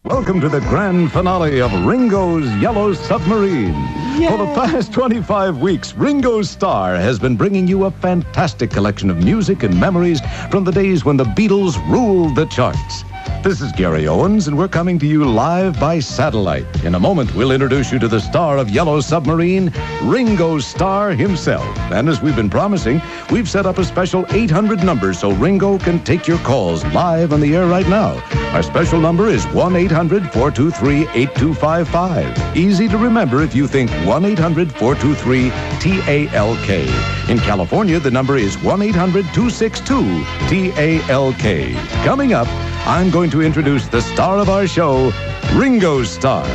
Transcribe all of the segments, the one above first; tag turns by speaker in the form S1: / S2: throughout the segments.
S1: Welcome to the grand finale of Ringo's Yellow Submarine. Yay. For the past 25 weeks, Ringo's Star has been bringing you a fantastic collection of music and memories from the days when the Beatles ruled the charts. This is Gary Owens, and we're coming to you live by satellite. In a moment, we'll introduce you to the star of Yellow Submarine, Ringo Starr himself. And as we've been promising, we've set up a special 800 number so Ringo can take your calls live on the air right now. Our special number is 1-800-423-8255. Easy to remember if you think 1-800-423-TALK. In California, the number is 1-800-262-TALK. Coming up, I'm going to introduce the star of our show, Ringo's Star.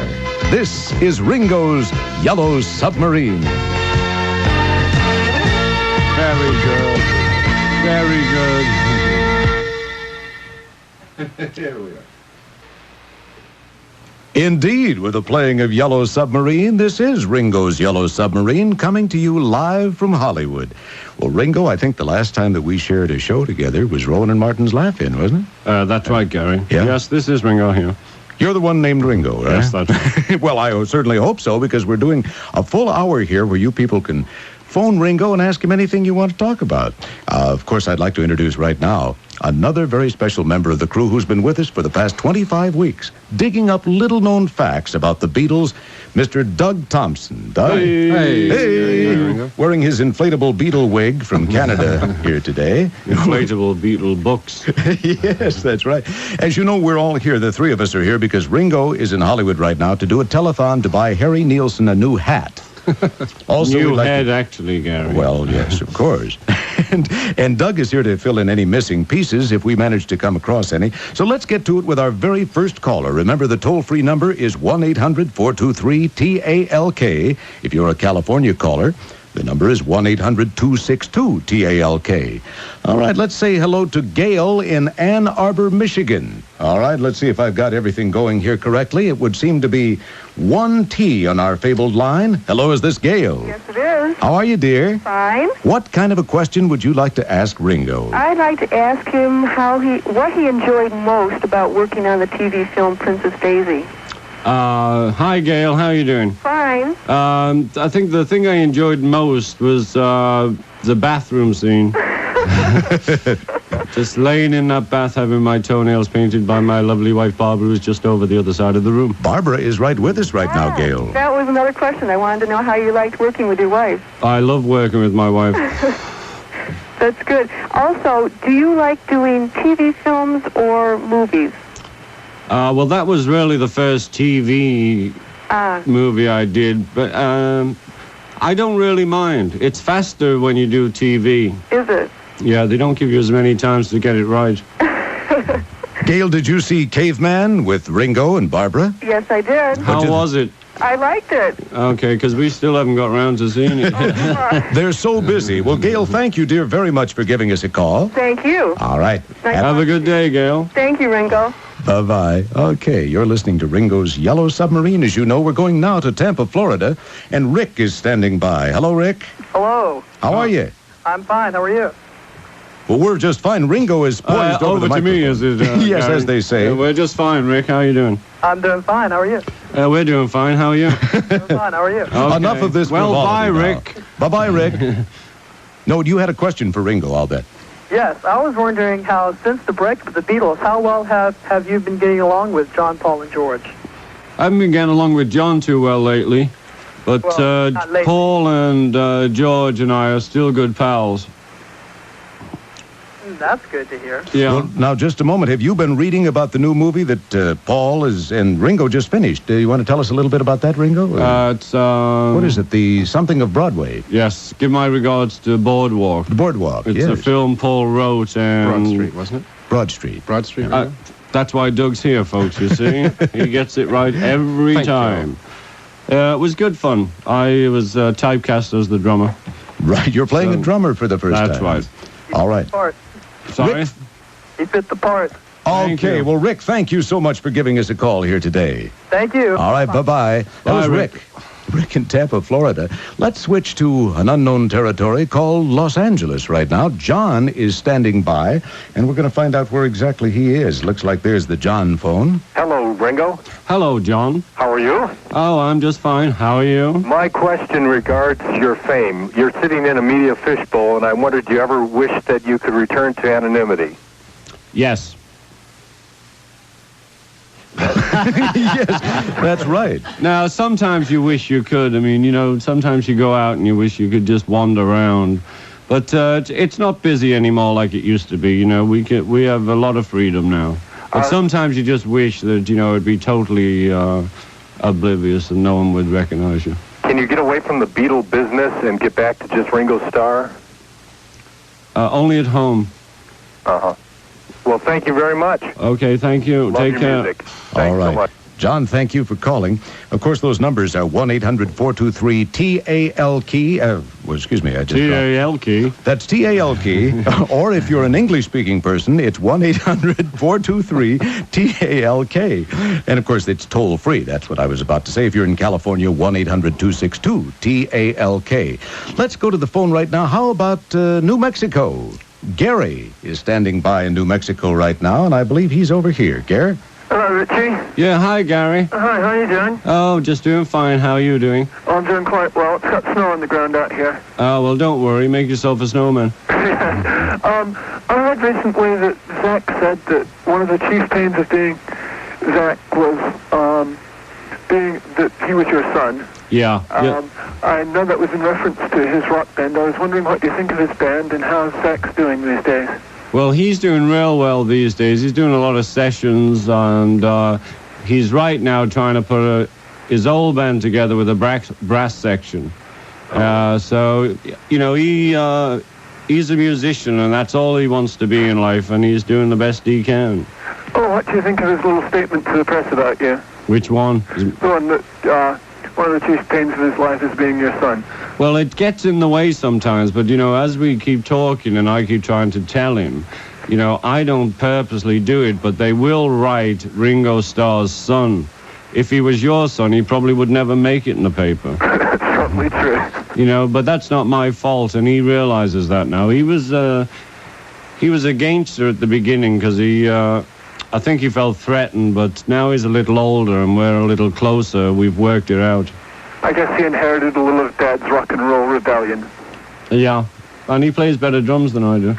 S1: This is Ringo's Yellow Submarine.
S2: Very good. Very good.
S1: Here we are. Indeed, with the playing of Yellow Submarine, this is Ringo's Yellow Submarine coming to you live from Hollywood. Well, Ringo, I think the last time that we shared a show together was Rowan and Martin's Laugh-In, wasn't it?
S2: That's right, Gary.
S1: Yeah?
S2: Yes, this is Ringo here.
S1: You're the one named Ringo, right?
S2: Yes, that's right.
S1: Well, I certainly hope so, because we're doing a full hour here where you people can phone Ringo and ask him anything you want to talk about. Of course, I'd like to introduce right now another very special member of the crew who's been with us for the past 25 weeks, digging up little-known facts about the Beatles, Mr. Doug Thompson. Doug?
S2: Hey.
S1: Wearing his inflatable Beatle wig from Canada here today.
S2: Inflatable Beatle books.
S1: Yes, that's right. As you know, we're all here, the three of us are here, because Ringo is in Hollywood right now to do a telethon to buy Harry Nielsen a new hat. Also,
S2: New head, actually, Gary.
S1: Well, yes, of course. And Doug is here to fill in any missing pieces if we manage to come across any. So let's get to it with our very first caller. Remember, the toll-free number is 1-800-423-TALK. If you're a California caller, the number is 1-800-262-TALK. All right, let's say hello to Gail in Ann Arbor, Michigan. All right, let's see if I've got everything going here correctly. It would seem to be 1T on our fabled line. Hello, is this Gail?
S3: Yes, it is.
S1: How are you, dear?
S3: Fine.
S1: What kind of a question would you like to ask Ringo?
S3: I'd like to ask him what he enjoyed most about working on the TV film Princess Daisy.
S2: Hi, Gail. How are you doing?
S3: Fine.
S2: I think the thing I enjoyed most was the bathroom scene. Just laying in that bath, having my toenails painted by my lovely wife, Barbara, who's just over the other side of the room.
S1: Barbara is right with us right now, Gail.
S3: That was another question. I wanted to know how you liked working with your wife.
S2: I love working with my wife.
S3: That's good. Also, do you like doing TV films or movies?
S2: Well, that was really the first TV movie I did, but I don't really mind. It's faster when you do TV.
S3: Is it?
S2: Yeah, they don't give you as many times to get it right.
S1: Gail, did you see Caveman with Ringo and Barbara?
S3: Yes, I did.
S2: How was it?
S3: I liked it.
S2: Okay, because we still haven't got around to seeing it.
S1: They're so busy. Well, Gail, thank you, dear, very much for giving us a call.
S3: Thank you.
S1: All right.
S2: Have a good day, Gail.
S3: Thank you, Ringo.
S1: Bye-bye. Okay, you're listening to Ringo's Yellow Submarine. As you know, we're going now to Tampa, Florida, and Rick is standing by. Hello, Rick.
S4: Hello.
S1: How are you?
S4: I'm fine. How are you?
S1: Well, we're just fine. Ringo is poised over the
S2: to me, is it?
S1: Yes,
S2: Gary?
S1: as they say.
S2: We're just fine, Rick. How are you doing?
S4: I'm doing fine. How are you?
S2: We're doing fine. How are you?
S4: Doing fine. How are you?
S2: Okay.
S1: Enough of this
S2: Well, bye,
S1: frivolity now.
S2: Rick.
S1: Bye-bye, Rick. No, you had a question for Ringo, I'll bet.
S4: Yes, I was wondering how, since the breakup of the Beatles, how well have you been getting along with John, Paul, and George?
S2: I haven't been getting along with John too well lately, but
S4: Well, not lately.
S2: Paul and George and I are still good pals.
S4: That's good to hear.
S2: Yeah.
S1: Well, now, just a moment. Have you been reading about the new movie that Paul and Ringo just finished? Do you want to tell us a little bit about that, Ringo?
S2: It's
S1: What is it? The something of Broadway?
S2: Yes. Give my regards to Boardwalk.
S1: The Boardwalk,
S2: It's
S1: yes.
S2: a film Paul wrote and
S5: Broad Street, wasn't it?
S1: Broad Street.
S5: Broad Street.
S2: That's why Doug's here, folks. You see, he gets it right every
S5: Thank
S2: time. It was good fun. I was typecast as the drummer.
S1: Right, you're playing
S2: So,
S1: a drummer for the first time.
S2: That's right.
S1: All right.
S4: Part.
S2: Sorry.
S1: Rick?
S4: He fit the part.
S2: Thank
S1: Okay,
S2: you.
S1: well, Rick, thank you so much for giving us a call here today.
S4: Thank you.
S1: All right, bye-bye. That
S2: Bye,
S1: was
S2: Rick.
S1: Rick. Rick in Tampa, Florida. Let's switch to an unknown territory called Los Angeles right now. John is standing by, and we're going to find out where exactly he is. Looks like there's the John phone.
S5: Hello, Ringo.
S2: Hello, John.
S5: How are you?
S2: Oh, I'm just fine. How are you?
S5: My question regards your fame. You're sitting in a media fishbowl, and I wondered, do you ever wish that you could return to anonymity?
S2: Yes.
S1: Yes, that's right.
S2: Now, sometimes you wish you could. I mean, you know, sometimes you go out and you wish you could just wander around. But it's not busy anymore like it used to be. You know, we have a lot of freedom now. But sometimes you just wish that, you know, it'd be totally oblivious and no one would recognize you.
S5: Can you get away from the Beatle business and get back to just Ringo Starr?
S2: Only at home.
S5: Uh-huh. Well, thank you very much.
S2: Okay, thank you.
S5: Love
S2: Take
S5: your
S2: care.
S5: music. Thanks
S1: All right.
S5: so much.
S1: John, thank you for calling. Of course, those numbers are 1-800-423-TAL-KEY. Excuse me, I just...
S2: TAL key.
S1: That's TAL key. Or if you're an English-speaking person, it's 1-800-423-TALK. And, of course, it's toll-free. That's what I was about to say. If you're in California, 1-800-262-TALK. Let's go to the phone right now. How about New Mexico? Gary is standing by in New Mexico right now, and I believe he's over here. Gary?
S4: Hello, Richie.
S2: Yeah, hi, Gary.
S4: Hi, how you doing?
S2: Oh, just doing fine. How are you doing?
S4: Oh, I'm doing quite well. It's got snow on the ground out here.
S2: Oh, well, don't worry. Make yourself a snowman.
S4: I read recently that Zak said that one of the chief pains of being Zak was being that he was your son.
S2: Yeah.
S4: I know that was in reference to his rock band. I was wondering what you think of his band and how Zak's doing these days.
S2: Well, he's doing real well these days. He's doing a lot of sessions, and he's right now trying to put his old band together with a brass section. So, you know, he's a musician, and that's all he wants to be in life, and he's doing the best he can.
S4: Oh, what do you think of his little statement to the press about you?
S2: Which one?
S4: The one that one of the chief pains of his life is being your son.
S2: Well, it gets in the way sometimes, but, you know, as we keep talking and I keep trying to tell him, you know, I don't purposely do it, but they will write Ringo Starr's son. If he was your son, he probably would never make it in the paper.
S4: That's probably true.
S2: You know, but that's not my fault, and he realizes that now. He was a gangster at the beginning because I think he felt threatened, but now he's a little older and we're a little closer. We've worked it out.
S4: I guess he inherited a little of Dad's rock and roll rebellion.
S2: Yeah, and he plays better drums than I do.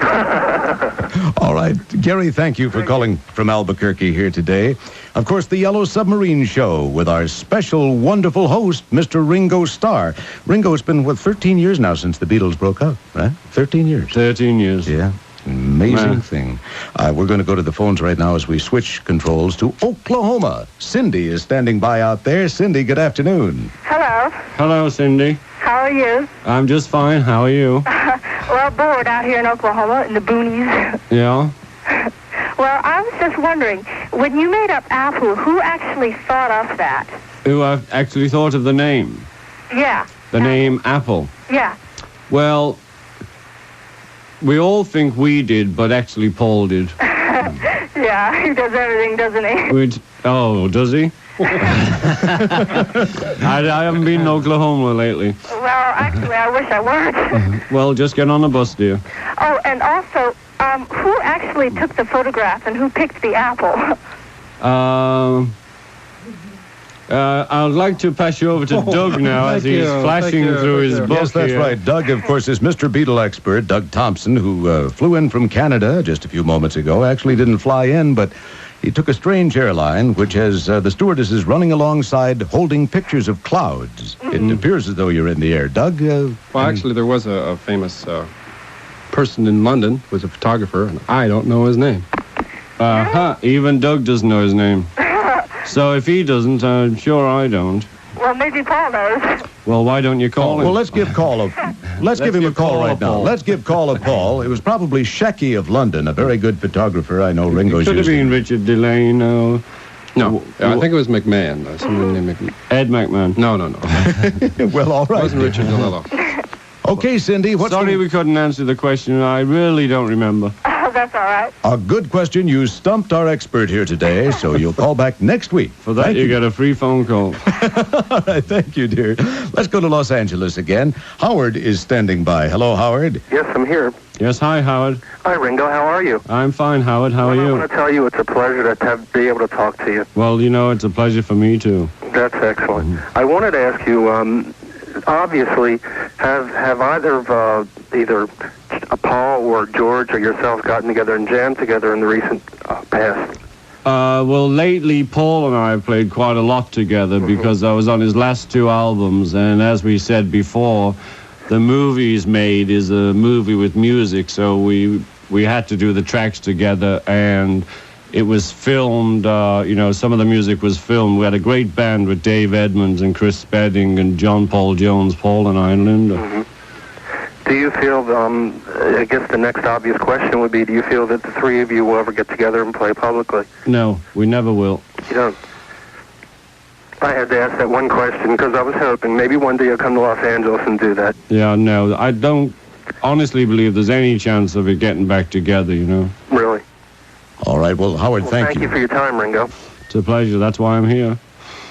S1: All right. Gary, thank you for calling from Albuquerque here today. Of course, the Yellow Submarine Show with our special, wonderful host, Mr. Ringo Starr. Ringo, it's been, 13 years now since the Beatles broke up, right? 13 years.
S2: 13 years.
S1: Yeah. Amazing thing. We're going to go to the phones right now as we switch controls to Oklahoma. Cindy is standing by out there. Cindy, good afternoon.
S3: Hello.
S2: Hello, Cindy.
S3: How are you?
S2: I'm just fine. How are you?
S3: Well, bored out here in Oklahoma in the boonies.
S2: Yeah?
S3: Well, I was just wondering, when you made up Apple, who actually thought of that?
S2: Who actually thought of the name?
S3: Yeah.
S2: The name Apple.
S3: Yeah.
S2: Well, we all think we did, but actually Paul did.
S3: Yeah, he does everything, doesn't he?
S2: Oh, does he? I haven't been in Oklahoma lately.
S3: Well, actually, I wish I weren't.
S2: Well, just get on the bus, dear.
S3: Oh, and also, who actually took the photograph and who picked the apple?
S2: I'd like to pass you over to Doug now as he's flashing through his book.
S1: Yes, that's
S2: here.
S1: right. Doug, of course, is Mr. Beatle expert, Doug Thompson, who flew in from Canada just a few moments ago. Actually didn't fly in, but he took a strange airline, which has the stewardesses running alongside holding pictures of clouds. It appears as though you're in the air. Doug?
S6: Well, actually, there was a famous person in London who was a photographer, and I don't know his name.
S2: Even Doug doesn't know his name. So if he doesn't, I'm sure I don't.
S3: Well, maybe Paul knows.
S2: Well, why don't you call him?
S1: Well, let's give him a call right now. Let's give call of Paul. It was probably Shecky of London, a very good photographer. I know Ringo's
S2: Could have been Richard Delane.
S6: No, I think it was McMahon. Somebody named McMahon.
S2: Ed McMahon.
S6: No.
S1: Well, all right.
S6: It wasn't Richard DeLillo.
S1: Okay, Cindy,
S2: Sorry we couldn't answer the question. I really don't remember.
S3: Well, suppose that's all right.
S1: A good question. You stumped our expert here today, so you'll call back next week.
S2: For that, you get a free phone call.
S1: All right, thank you, dear. Let's go to Los Angeles again. Howard is standing by. Hello, Howard.
S5: Yes, I'm here.
S2: Yes, hi, Howard.
S5: Hi, Ringo. How are you?
S2: I'm fine, Howard. How are
S5: I
S2: you?
S5: want to tell you it's a pleasure to be able to talk to you.
S2: Well, you know, it's a pleasure for me, too.
S5: That's excellent. I wanted to ask you, obviously, have either of either Paul or George or yourself gotten together and jammed together in the recent past?
S2: Well, lately, Paul and I have played quite a lot together because I was on his last two albums, and as we said before, the movie he's made is a movie with music, so we had to do the tracks together, and it was filmed, some of the music was filmed. We had a great band with Dave Edmunds and Chris Spedding and John Paul Jones, Paul and I, and Linda.
S5: Do you feel, I guess the next obvious question would be, do you feel that the three of you will ever get together and play publicly?
S2: No, we never will.
S5: You don't? I had to ask that one question because I was hoping maybe one day you'll come to Los Angeles and do that.
S2: Yeah, no, I don't honestly believe there's any chance of it getting back together, you know.
S5: Really?
S1: All right, well, Howard,
S5: Thank you for your time, Ringo.
S2: It's a pleasure. That's why I'm here.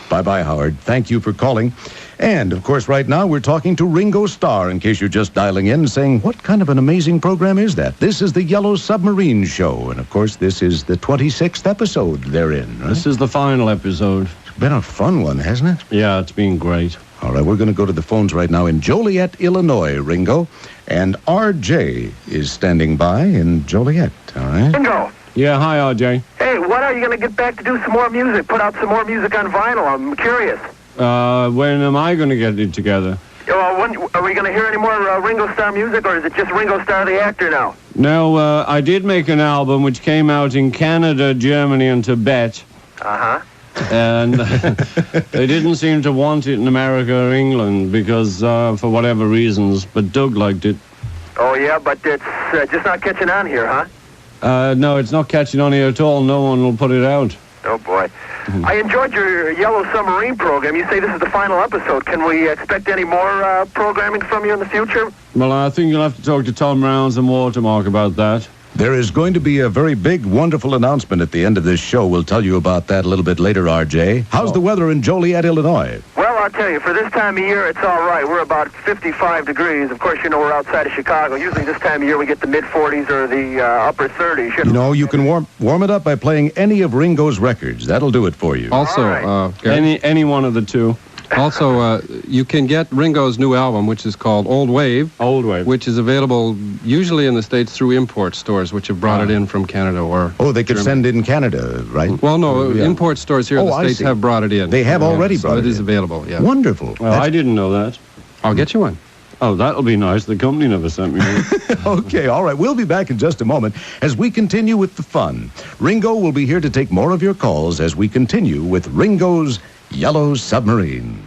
S1: Bye-bye, Howard. Thank you for calling. And, of course, right now we're talking to Ringo'S Star, in case you're just dialing in, saying, what kind of an amazing program is that? This is the Yellow Submarine Show. And, of course, this is the 26th episode they're in, right?
S2: This is the final episode.
S1: It's been a fun one, hasn't it?
S2: Yeah, it's been great.
S1: All right, we're going to go to the phones right now in Joliet, Illinois, Ringo. And R.J. is standing by in Joliet, all right?
S4: Ringo.
S2: Yeah, hi, RJ.
S4: Hey, when are you going to get back to do some more music? Put out some more music on vinyl? I'm curious.
S2: When am I going to get it together?
S4: When, are we going to hear any more Ringo Starr music, or is it just Ringo Starr the actor now?
S2: No, I did make an album which came out in Canada, Germany, and Tibet.
S4: Uh-huh.
S2: And they didn't seem to want it in America or England because, for whatever reasons, but Doug liked it.
S4: Oh, yeah, but it's just not catching on here, huh?
S2: No, it's not catching on here at all. No one will put it out.
S4: Oh, boy. I enjoyed your Yellow Submarine program. You say this is the final episode. Can we expect any more programming from you in the future?
S2: Well, I think you'll have to talk to Tom Rounds and Watermark about that.
S1: There is going to be a very big, wonderful announcement at the end of this show. We'll tell you about that a little bit later, R.J. How's the weather in Joliet, Illinois?
S4: Well, I'll tell you, for this time of year, it's all right. We're about 55 degrees. Of course, you know we're outside of Chicago. Usually this time of year we get the mid-40s or the upper 30s.
S1: You know, you can warm it up by playing any of Ringo's records. That'll do it for you.
S6: Also,
S4: right.
S2: Any one of the two.
S6: Also, you can get Ringo's new album, which is called Old Wave.
S2: Old Wave.
S6: Which is available usually in the States through import stores, which have brought it in from Canada or
S1: Oh, they could
S6: Germany.
S1: send in Canada, right?
S6: Well, no,
S1: Yeah.
S6: import stores here in the
S1: I
S6: States
S1: see.
S6: have brought it in.
S1: They have already
S6: so
S1: brought
S6: it
S1: it
S6: is
S1: in.
S6: available, yeah.
S1: Wonderful.
S2: Well, I didn't know that.
S6: I'll get you one.
S2: Oh, that'll be nice. The company never sent me one.
S1: Okay, all right. We'll be back in just a moment as we continue with the fun. Ringo will be here to take more of your calls as we continue with Ringo's Yellow Submarine.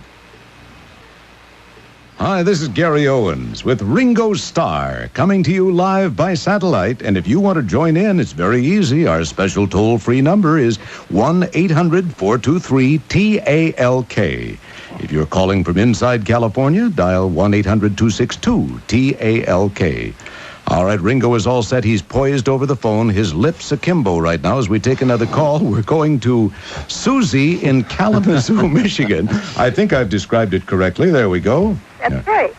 S1: Hi, this is Gary Owens with Ringo'S Star, coming to you live by satellite. And if you want to join in, it's very easy. Our special toll-free number is 1-800-423-TALK. If you're calling from inside California, dial 1-800-262-TALK. All right, Ringo is all set. He's poised over the phone, his lips akimbo right now as we take another call. We're going to Susie in Kalamazoo, Michigan. I think I've described it correctly. There we go.
S3: That's right.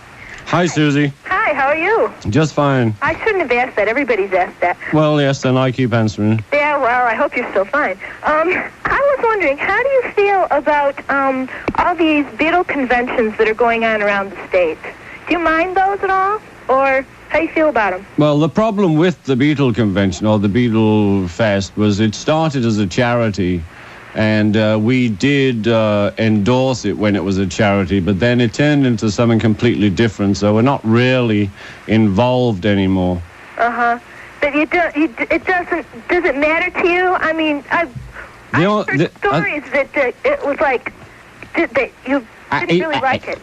S2: Hi, Susie.
S3: Hi, how are you?
S2: Just fine.
S3: I shouldn't have asked that. Everybody's asked that.
S2: Well, yes, and I keep answering.
S3: Yeah, well, I hope you're still fine. I was wondering, how do you feel about all these Beatle conventions that are going on around the States? Do you mind those at all? Or how do you feel about them?
S2: Well, the problem with the Beatle Convention, or the Beatle Fest, was it started as a charity, and we did endorse it when it was a charity, but then it turned into something completely different, so we're not really involved anymore.
S3: Uh-huh. But it doesn't, does it matter to you? I mean, I've heard stories that it was like, that you didn't really like it.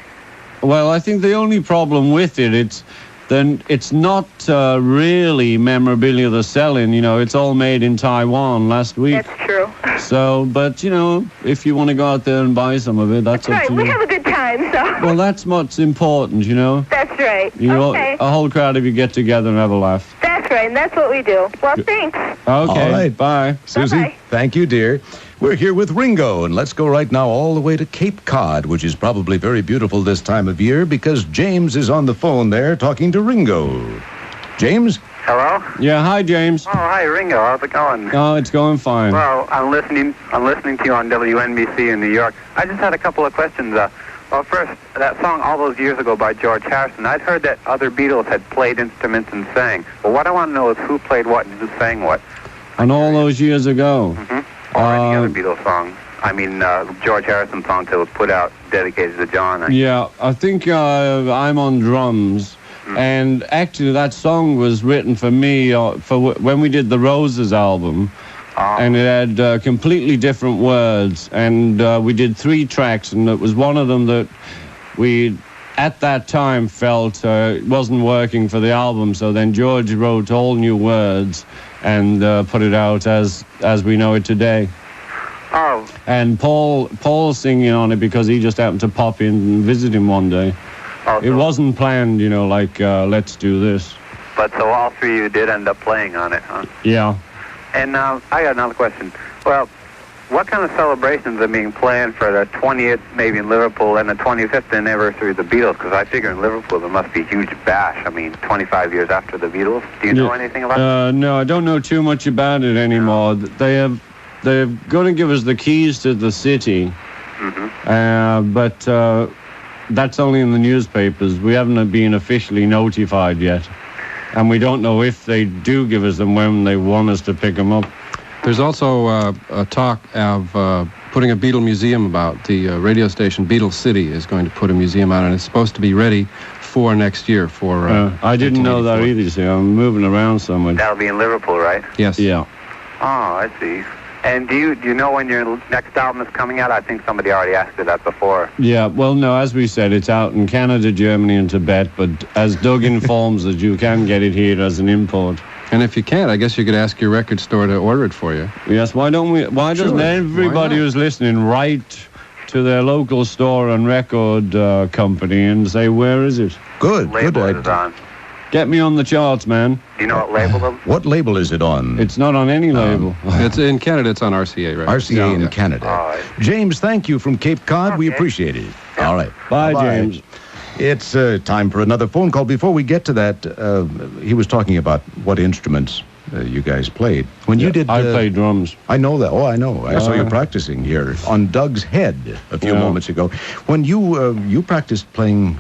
S2: Well, I think the only problem with it, it's not really memorabilia they're selling. You know, it's all made in Taiwan last week.
S3: That's true.
S2: So, but, you know, if you want to go out there and buy some of it, that's up
S3: right.
S2: to
S3: We
S2: you.
S3: have a good time, so.
S2: Well, that's what's important, you know.
S3: That's right.
S2: You know,
S3: okay.
S2: a whole crowd of you get together and have a laugh.
S3: That's right, and that's what we do. Well, thanks.
S2: Okay,
S1: All right.
S2: bye.
S1: Susie,
S3: Bye-bye.
S1: thank you, dear. We're here with Ringo, and let's go right now all the way to Cape Cod, which is probably very beautiful this time of year because James is on the phone there talking to Ringo. James?
S5: Hello?
S2: Yeah, hi, James.
S5: Oh, hi, Ringo. How's it going?
S2: Oh, it's going fine.
S5: Well, I'm listening to you on WNBC in New York. I just had a couple of questions. Well, first, that song All Those Years Ago by George Harrison, I'd heard that other Beatles had played instruments and sang. Well, what I want to know is who played what and who sang what.
S2: And all those years ago.
S5: Mm-hmm. Or any other Beatles song. I mean, George Harrison song that was put out dedicated to John.
S2: Yeah, I think I'm on drums. And actually, that song was written for me for when we did the Roses album. And it had completely different words. And we did 3 tracks, and it was one of them that we, at that time, felt wasn't working for the album. So then George wrote all new words and put it out as we know it today.
S5: Oh.
S2: And Paul's singing on it because he just happened to pop in and visit him one day.
S5: Oh,
S2: It wasn't planned, like, let's do this.
S5: But so all 3 of you did end up playing on it, huh?
S2: Yeah.
S5: And I got another question. Well, what kind of celebrations are being planned for the 20th, maybe in Liverpool, and the 25th anniversary of the Beatles? Because I figure in Liverpool there must be a huge bash. I mean, 25 years after the Beatles. Do you know anything about it?
S2: No, I don't know too much about it anymore. They're going to give us the keys to the city, but that's only in the newspapers. We haven't been officially notified yet. And we don't know if they do give us them when they want us to pick them up.
S6: There's also a talk of putting a Beatle museum about. The radio station Beatles City is going to put a museum out, and it's supposed to be ready for next year.
S2: I didn't know that either, see. I'm moving around somewhere.
S5: That'll be in Liverpool, right?
S6: Yes.
S2: Yeah.
S5: Oh, I see. And do you know when your next album is coming out? I think somebody already asked you that before.
S2: Yeah, well, no, as we said, it's out in Canada, Germany, and Tibet, but as Doug informs that you can get it here as an import.
S6: And if you can't, I guess you could ask your record store to order it for you.
S2: Yes, why doesn't everybody who's listening write to their local store and record company and say, where is it?
S1: Good.
S5: Label is on.
S2: Get me on the charts, man.
S5: Do you know what label?
S1: What label is it on?
S2: It's not on any label.
S6: It's in Canada. It's on RCA, right?
S1: RCA in Canada.
S5: All right.
S1: James, thank you from Cape Cod. We appreciate it.
S5: Yeah.
S1: All right.
S2: Bye, James.
S1: It's time for another phone call. Before we get to that, he was talking about what instruments you guys played. When you did...
S2: I played drums.
S1: I know that. Oh, I know. I saw you practicing here on Doug's head a few moments ago. When you practiced playing...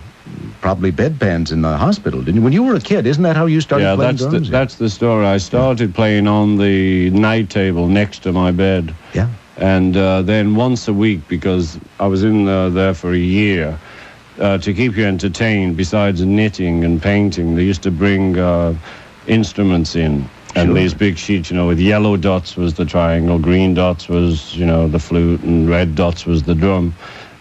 S1: probably bedpans in the hospital, didn't you? When you were a kid, isn't that how you started playing drums?
S2: That's the story. I started playing on the night table next to my bed.
S1: Yeah.
S2: And then once a week, because I was in there for a year, to keep you entertained, besides knitting and painting, they used to bring instruments in. And these big sheets, with yellow dots was the triangle, green dots was, the flute, and red dots was the drum.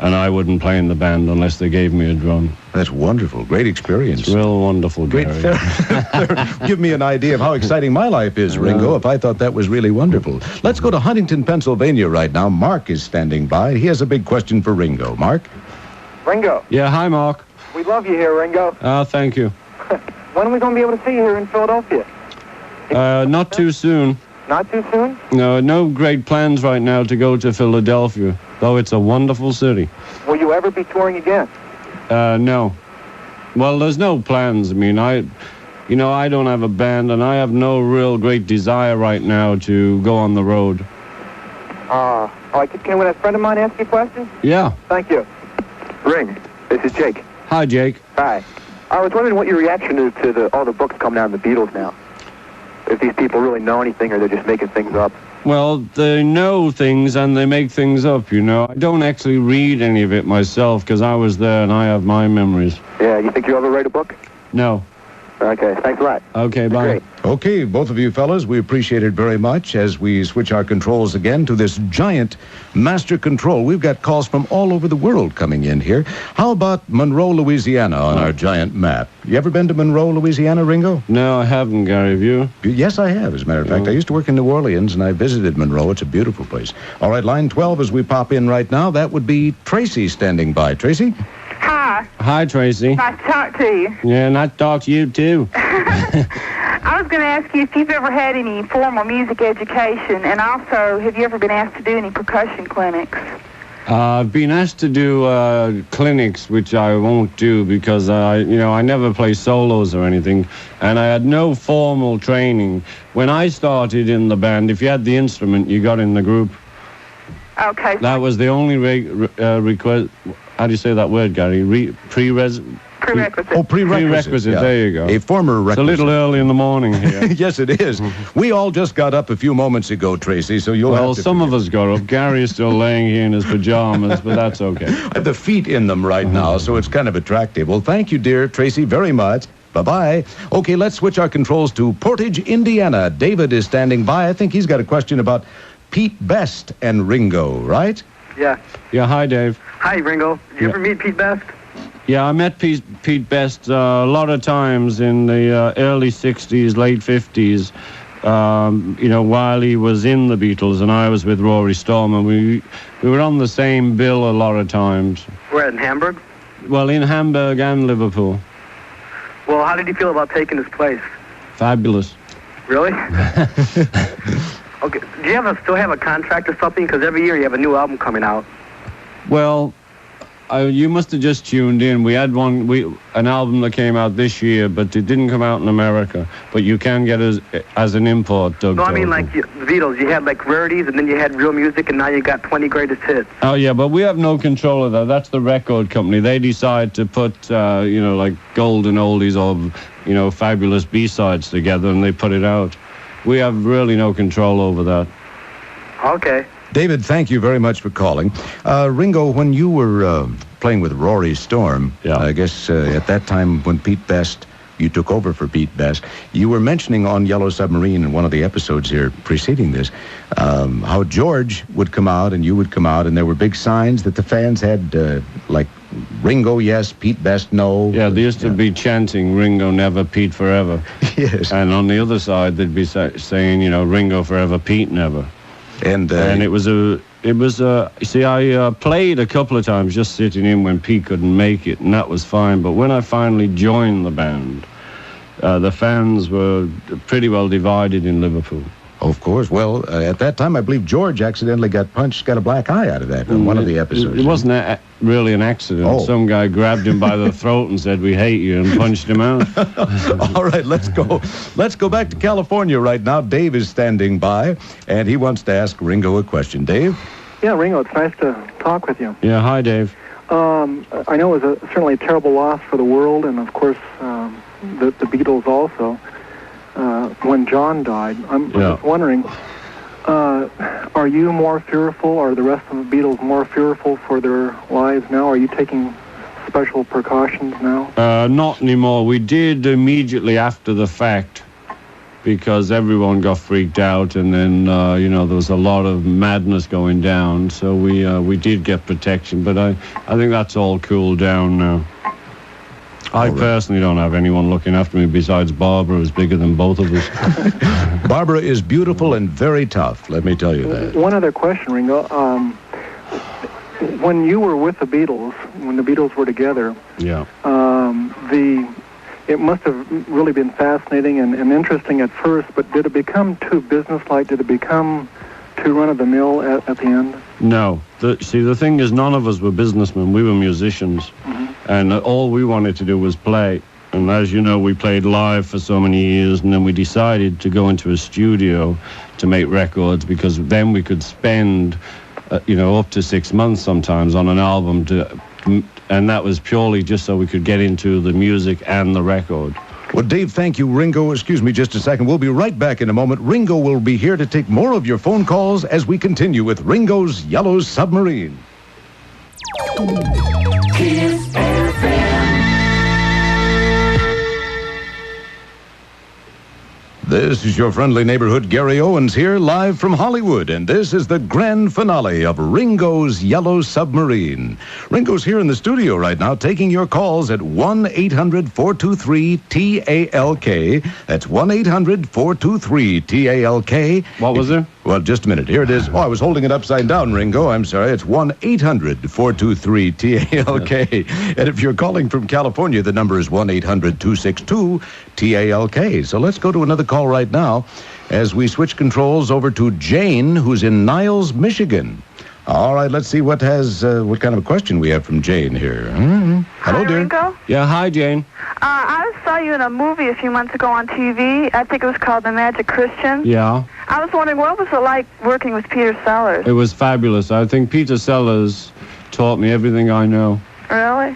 S2: And I wouldn't play in the band unless they gave me a drum.
S1: That's wonderful. Great experience.
S2: It's real wonderful,
S1: Great.
S2: Gary.
S1: Give me an idea of how exciting my life is, Ringo, if I thought that was really wonderful. Let's go to Huntington, Pennsylvania right now. Mark is standing by. He has a big question for Ringo. Mark?
S4: Ringo,
S2: Yeah, hi, Mark.
S4: we love you here, Ringo.
S2: Thank you.
S4: When are we going to be able to see you here in Philadelphia?
S2: Not too soon.
S4: Not too soon?
S2: No great plans right now to go to Philadelphia, though it's a wonderful city.
S4: Will you ever be touring again?
S2: No. Well, there's no plans. I mean, I don't have a band, and I have no real great desire right now to go on the road.
S4: Can a friend of mine ask you a question?
S2: Yeah.
S4: Thank you. Ring, this is Jake.
S2: Hi, Jake.
S4: Hi. I was wondering what your reaction is to all the books coming out on the Beatles now. If these people really know anything or they're just making things up.
S2: Well, they know things and they make things up, I don't actually read any of it myself because I was there and I have my memories.
S4: Yeah, you think you'll ever write a book?
S2: No.
S4: Okay, thanks a lot.
S2: Okay, bye.
S4: Great.
S1: Okay, both of you fellas, we appreciate it very much as we switch our controls again to this giant master control. We've got calls from all over the world coming in here. How about Monroe, Louisiana on our giant map? You ever been to Monroe, Louisiana, Ringo?
S2: No, I haven't, Gary. Have you?
S1: Yes, I have, as a matter of fact. I used to work in New Orleans, and I visited Monroe. It's a beautiful place. All right, line 12 as we pop in right now. That would be Tracy standing by. Tracy?
S3: Hi.
S2: Hi, Tracy.
S3: Nice to talk to you.
S2: Yeah, nice to talk to you, too.
S3: I was
S7: going to ask you if you've ever had any formal music education, and also, have you ever been asked to do any percussion clinics?
S2: I've been asked to do clinics, which I won't do because I never play solos or anything, and I had no formal training. When I started in the band, if you had the instrument, you got in the group.
S7: Okay.
S2: That was the only request. How do you say that word, Gary? Prerequisite.
S1: Oh, prerequisite.
S2: Yeah. There you go.
S1: A former requisite.
S2: It's a little early in the morning here.
S1: Yes, it is. We all just got up a few moments ago, Tracy, so you'll have to...
S2: some of us got up. Gary is still laying here in his pajamas, but that's okay.
S1: I have the feet in them right now, so it's kind of attractive. Well, thank you, dear Tracy, very much. Bye-bye. Okay, let's switch our controls to Portage, Indiana. David is standing by. I think he's got a question about Pete Best and Ringo, right?
S5: Yeah.
S2: Yeah, hi, Dave.
S5: Hi, Ringo. Did you ever meet Pete Best?
S2: Yeah, I met Pete Best a lot of times in the early 60s, late 50s, while he was in the Beatles and I was with Rory Storm, and we were on the same bill a lot of times.
S5: Where, in Hamburg?
S2: Well, in Hamburg and Liverpool.
S5: Well, how did you feel about taking his place?
S2: Fabulous.
S5: Really? Okay. Do you still have a contract or something? Because every year you have a new album coming out.
S2: Well, you must have just tuned in. We had an album that came out this year, but it didn't come out in America. But you can get it as an import, Doug.
S5: No, I mean like the Beatles. You had like rarities, and then you had real music, and now you got 20 greatest hits.
S2: Oh yeah, but we have no control of that. That's the record company. They decide to put like golden oldies or fabulous B-sides together, and they put it out. We have really no control over that.
S5: Okay.
S1: David, thank you very much for calling. Ringo, when you were playing with Rory Storm, I guess at that time when Pete Best, you took over for Pete Best, you were mentioning on Yellow Submarine in one of the episodes here preceding this, how George would come out and you would come out, and there were big signs that the fans had, like, Ringo, yes, Pete Best, no.
S2: Yeah, they used to be chanting, Ringo never, Pete forever.
S1: Yes.
S2: And on the other side, they'd be saying, Ringo forever, Pete never.
S1: And
S2: it was I played a couple of times just sitting in when Pete couldn't make it, and that was fine. But when I finally joined the band, the fans were pretty well divided in Liverpool.
S1: Of course. Well, at that time, I believe George accidentally got a black eye out of that in one of the episodes.
S2: It wasn't really an accident.
S1: Oh.
S2: Some guy grabbed him by the throat and said, "We hate you," and punched him out.
S1: All right, let's go. Let's go back to California right now. Dave is standing by, and he wants to ask Ringo a question. Dave?
S4: Yeah, Ringo, it's nice to talk with you.
S2: Yeah, hi, Dave.
S4: I know it was certainly a terrible loss for the world, and of course, the Beatles also. When John died, I'm just wondering, are you more fearful, or the rest of the Beatles more fearful for their lives now? Are you taking special precautions now?
S2: Not anymore. We did immediately after the fact, because everyone got freaked out, and then there was a lot of madness going down. So we did get protection, but I think that's all cooled down now. I personally don't have anyone looking after me besides Barbara, who's bigger than both of us.
S1: Barbara is beautiful and very tough, let me tell you that.
S4: One other question, Ringo. When you were with the Beatles, when the Beatles were together, it must have really been fascinating and interesting at first, but did it become too businesslike? Did it become too run-of-the-mill at the end?
S2: No. The thing is, none of us were businessmen. We were musicians. And all we wanted to do was play. And as you know, we played live for so many years, and then we decided to go into a studio to make records, because then we could spend, up to 6 months sometimes on an album, and that was purely just so we could get into the music and the record.
S1: Well, Dave, thank you. Ringo, excuse me just a second. We'll be right back in a moment. Ringo will be here to take more of your phone calls as we continue with Ringo's Yellow Submarine.
S8: Kiss FM.
S1: This is your friendly neighborhood Gary Owens here, live from Hollywood, and this is the grand finale of Ringo's Yellow Submarine. Ringo's here in the studio right now, taking your calls at 1-800-423-TALK. That's 1-800-423-TALK.
S2: What was it?
S1: Well, just a minute. Here it is. Oh, I was holding it upside down, Ringo. I'm sorry. It's 1-800-423-TALK. And if you're calling from California, the number is 1-800-262-TALK. So let's go to another call call right now as we switch controls over to Jane, who's in Niles, Michigan. All right, let's see what kind of a question we have from Jane here. Hello,
S7: Hi,
S1: dear.
S7: Ringo.
S2: Yeah, hi, Jane.
S7: I saw you in a movie a few months ago on TV. I think it was called The Magic Christian.
S2: Yeah.
S7: I was wondering, what was it like working with Peter Sellers?
S2: It was fabulous. I think Peter Sellers taught me everything I know.
S7: Really?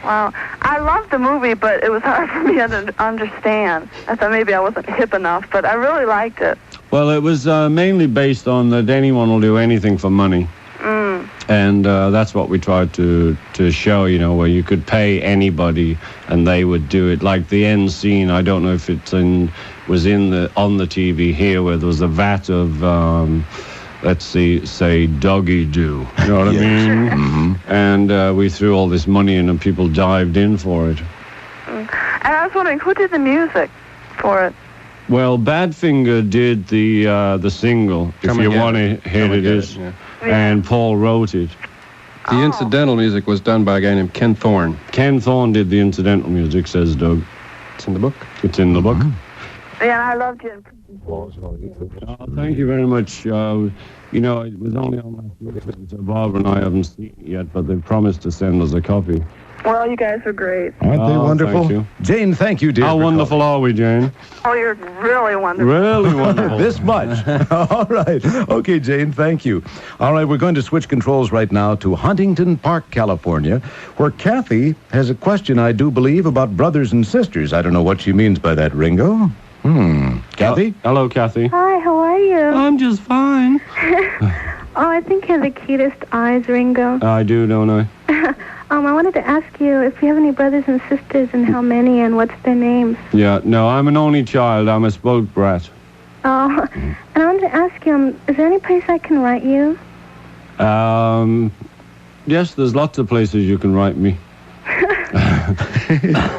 S7: Wow. I loved the movie, but it was hard for me to understand. I thought maybe I wasn't hip enough, but I really liked it.
S2: Well, it was mainly based on that anyone will do anything for money. And that's what we tried to show, where you could pay anybody and they would do it. Like the end scene, I don't know if it was on the TV here, where there was a vat of, say doggy do. You know what I mean? Mm-hmm. And we threw all this money in and people dived in for it.
S7: And I was wondering, who did the music for it?
S2: Well, Badfinger did the single, if you want to hear it is. Yeah. And Paul wrote it.
S6: The incidental music was done by a guy named Ken Thorne.
S2: Ken Thorne did the incidental music, says Doug.
S6: It's in the book?
S2: It's in the book.
S7: Yeah, I loved you.
S2: Thank you very much. It was only on last week, so Barbara and I haven't seen it yet, but they've promised to send us a copy.
S7: Well, you guys are great.
S1: Aren't they wonderful?
S2: Thank you.
S1: Jane, thank you, dear.
S2: How wonderful are we, Jane?
S7: Oh, you're really wonderful.
S2: Really wonderful.
S1: This much. All right. Okay, Jane, thank you. All right, we're going to switch controls right now to Huntington Park, California, where Kathy has a question, I do believe, about brothers and sisters. I don't know what she means by that, Ringo. Kathy?
S2: Hello, Kathy.
S9: Hi, how are you?
S2: I'm just fine.
S9: Oh, I think you have the cutest eyes, Ringo.
S2: I do, don't I?
S9: I wanted to ask you if you have any brothers and sisters and how many and what's their names.
S2: Yeah, no, I'm an only child. I'm a spoke brat.
S9: Oh, and I wanted to ask you, is there any place I can write you?
S2: Yes, there's lots of places you can write me.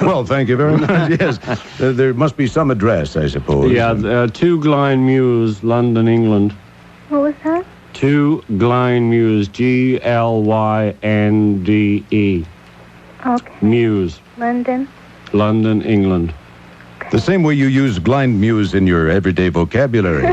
S1: Well, thank you very much. Yes, there must be some address, I suppose.
S2: Yeah, 2 Glyne Mews, London, England.
S9: What was that?
S2: 2 Glyne Mews, Glynde.
S9: Okay.
S2: Mews. London, England.
S1: The same way you use blind muse in your everyday vocabulary.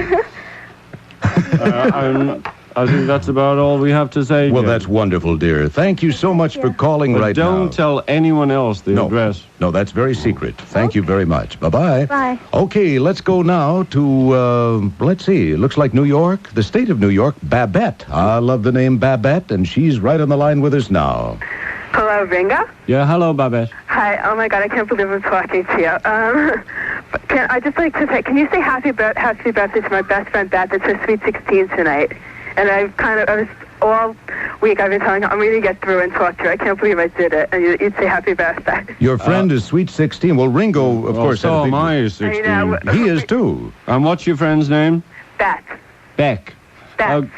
S2: I think that's about all we have to say.
S1: Well,
S2: Jeff.
S1: that's wonderful, dear. Thank you so much for calling
S2: But
S1: right now.
S2: don't tell anyone else the address.
S1: No, that's very secret. Thank you very much. Bye-bye.
S9: Bye.
S1: Okay, let's go now to, let's see, it looks like New York, the state of New York, Babette. I love the name Babette, and she's right on the line with us now.
S10: Hello, Ringo?
S2: Yeah, hello, Babette.
S10: Hi. Oh, my God, I can't believe I'm talking to you. I just like to say, can you say happy birthday to my best friend, Beth? It's her sweet 16 tonight. And all week I've been telling her, I'm going to get through and talk to her. I can't believe I did it. And you'd say happy birthday.
S1: Your friend is sweet 16. Well, Ringo, of course.
S2: So am I 16.
S10: I know.
S1: He is, too.
S2: And what's your friend's name?
S10: Beth.
S2: Beck.
S10: Beth.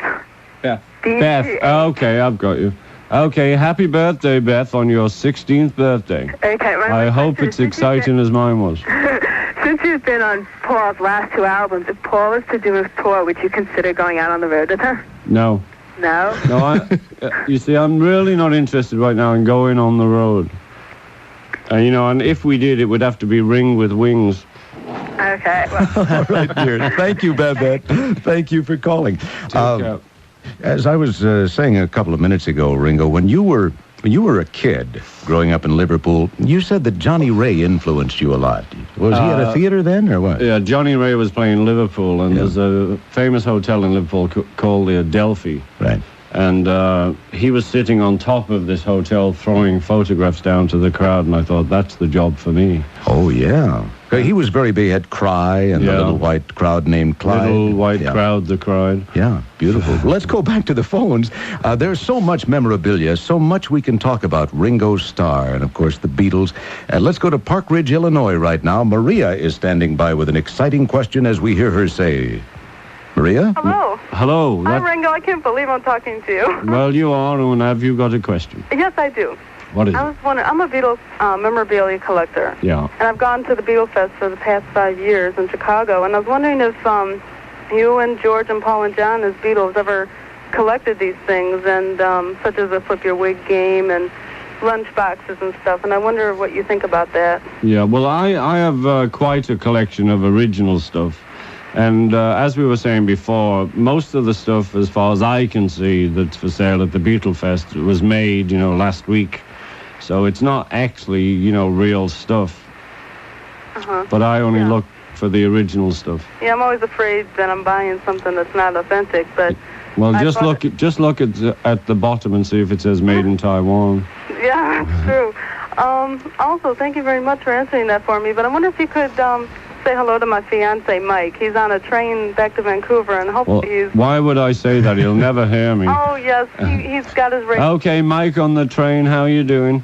S6: Beth.
S2: Beth. Okay, I've got you. Okay, happy birthday, Beth, on your 16th birthday.
S10: Okay.
S2: I hope it's exciting as mine was.
S10: Since you've been on Paul's last 2 albums, if Paul is to do a tour, would you consider going out on the road with her?
S2: No.
S10: No?
S2: No, you see, I'm really not interested right now in going on the road. And if we did, it would have to be Ring with Wings.
S10: Okay. Well.
S1: All right, dear. Thank you, Babette. Thank you for calling. As I was saying a couple of minutes ago, Ringo, when you were a kid growing up in Liverpool, you said that Johnny Ray influenced you a lot. Was he at a theater then, or what?
S2: Yeah, Johnny Ray was playing Liverpool, and there's a famous hotel in Liverpool called the Adelphi.
S1: Right.
S2: And he was sitting on top of this hotel throwing photographs down to the crowd, and I thought, that's the job for me.
S1: Oh, yeah. He was very big. He had Cry and the little white crowd named Clyde.
S2: Little white crowd that cried.
S1: Yeah, beautiful. Let's go back to the phones. There's so much memorabilia, so much we can talk about Ringo's Starr and, of course, the Beatles. Let's go to Park Ridge, Illinois right now. Maria is standing by with an exciting question as we hear her say. Maria?
S10: Hello.
S2: Hello.
S10: Hi, Ringo. I can't believe I'm talking to you.
S2: Well, you are, and have you got a question?
S10: Yes, I do.
S2: What is
S10: I was wondering, I'm a Beatles memorabilia collector.
S2: Yeah.
S10: And I've gone to the Beatlefest for the past 5 years in Chicago, and I was wondering if you and George and Paul and John as Beatles ever collected these things, and such as the Flip Your Wig game and
S7: lunch boxes and stuff, and I wonder what you think about that.
S2: Yeah, well, I have quite a collection of original stuff. And as we were saying before, most of the stuff, as far as I can see, that's for sale at the Beatlefest was made, last week. So it's not actually, real stuff. But I only look for the original stuff.
S7: Yeah, I'm always afraid that I'm buying something that's not authentic, but...
S2: Well, just look at the bottom and see if it says made in Taiwan.
S7: Yeah, that's true. Also, thank you very much for answering that for me, but I wonder if you could say hello to my fiancé, Mike. He's on a train back to Vancouver, and hopefully he's...
S2: Why would I say that? He'll never hear me.
S7: Oh, yes, he's got his radio.
S2: Okay, Mike on the train, how you doing?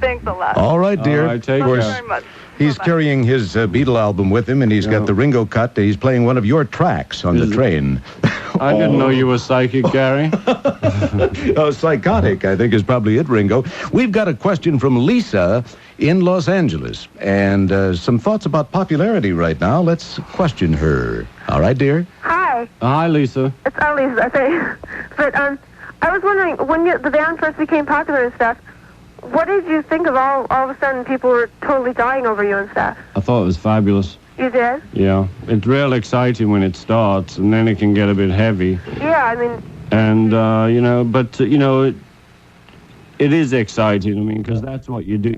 S7: Thanks a lot.
S1: All right, dear.
S2: All right, take
S7: Thank you
S2: care.
S7: very much.
S1: He's carrying his Beatle album with him, and he's got the Ringo cut. He's playing one of your tracks on the train.
S2: I didn't know you were psychic, Gary.
S1: Psychotic, I think, is probably it, Ringo. We've got a question from Lisa in Los Angeles, and some thoughts about popularity right now. Let's question her. All right, dear?
S9: Hi.
S2: Hi, Lisa.
S9: It's Lisa, I say. But I was wondering, when the band first became popular and stuff, what did you think of all of a sudden people were totally dying over you and stuff?
S2: I thought it was fabulous.
S9: You did?
S2: Yeah. It's real exciting when it starts, and then it can get a bit heavy.
S9: Yeah, I mean...
S2: And, it is exciting, I mean, because that's what you do.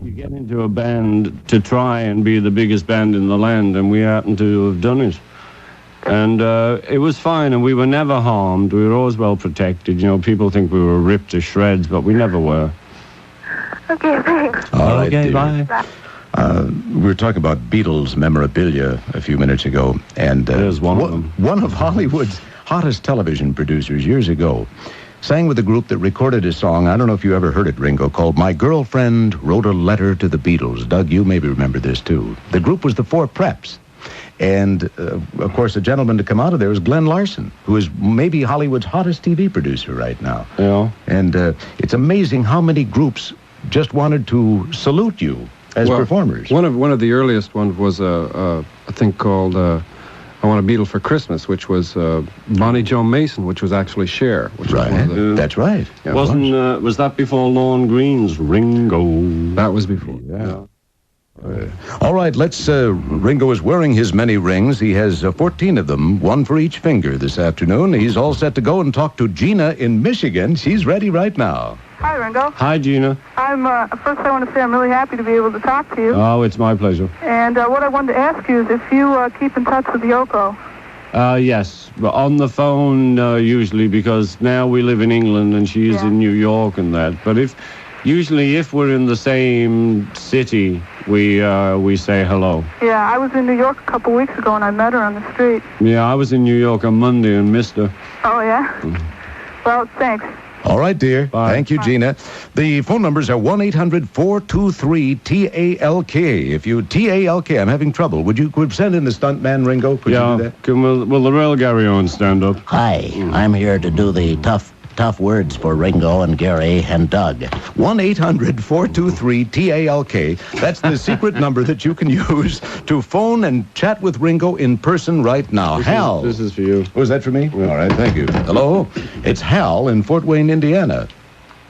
S2: You get into a band to try and be the biggest band in the land, and we happen to have done it. And it was fine, and we were never harmed. We were always well protected. People think we were ripped to shreds, but we never were.
S9: Okay, thanks.
S1: All right,
S2: okay,
S1: dear.
S2: bye.
S1: We were talking about Beatles memorabilia a few minutes ago, and
S2: There's one of them.
S1: One of Hollywood's hottest television producers years ago sang with a group that recorded a song, I don't know if you ever heard it, Ringo, called My Girlfriend Wrote a Letter to the Beatles. Doug, you maybe remember this, too. The group was the Four Preps. And, of course, the gentleman to come out of there is Glenn Larson, who is maybe Hollywood's hottest TV producer right now.
S2: Yeah.
S1: And it's amazing how many groups just wanted to salute you as performers.
S6: One of the earliest ones was a thing called I Want a Beatle for Christmas, which was Bonnie Joe Mason, which was actually Cher. Which
S1: right.
S6: Was one of the,
S1: That's right.
S6: Yeah,
S2: was that before Lorne Green's Ringo?
S6: That was before.
S2: Yeah.
S1: All right, Ringo is wearing his many rings. He has 14 of them, one for each finger this afternoon. He's all set to go and talk to Gina in Michigan. She's ready right now.
S7: Hi, Ringo.
S2: Hi, Gina.
S7: First I want to say I'm really happy to be able to talk to you.
S2: Oh, it's my pleasure.
S7: And what I wanted to ask you is if you keep in touch with Yoko.
S2: Yes, but on the phone usually, because now we live in England and she's in New York and that. But if we're in the same city, we say hello.
S7: Yeah, I was in New York a couple weeks ago and I met her on the street.
S2: Yeah, I was in New York on Monday and missed her.
S7: Oh, yeah? Well, thanks.
S1: All right, dear.
S2: Bye.
S1: Thank you, Gina. The phone numbers are 1-800-423-TALK. If you TALK, I'm having trouble. Would you send in the stuntman, Ringo? Could you do that?
S2: Will the real Gary Owens stand up?
S11: Hi, I'm here to do the tough words for Ringo and Gary and Doug.
S1: 1-800-423-TALK. That's the secret number that you can use to phone and chat with Ringo in person right now. Hal.
S2: This is for you.
S1: Was that for me? Yeah. All right, thank you. Hello? It's Hal in Fort Wayne, Indiana.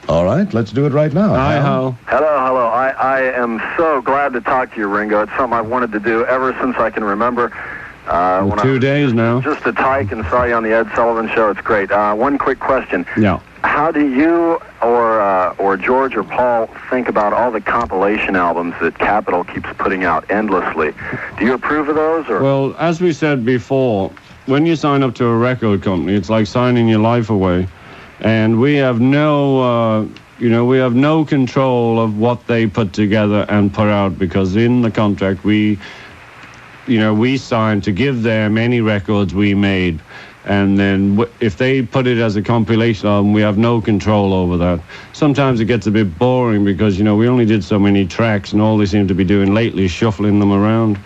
S1: All right, let's do it right now.
S2: Hi, Hal.
S5: Hello. I am so glad to talk to you, Ringo. It's something I've wanted to do ever since I can remember.
S2: 2 days now.
S5: Just a tyke and saw you on the Ed Sullivan Show. It's great. One quick question.
S2: Yeah.
S5: How do you or George or Paul think about all the compilation albums that Capitol keeps putting out endlessly? Do you approve of those? Or?
S2: Well, as we said before, when you sign up to a record company, it's like signing your life away. And we have no control of what they put together and put out, because in the contract we signed to give them any records we made, and then if they put it as a compilation album, we have no control over that. Sometimes it gets a bit boring because, we only did so many tracks, and all they seem to be doing lately is shuffling them around.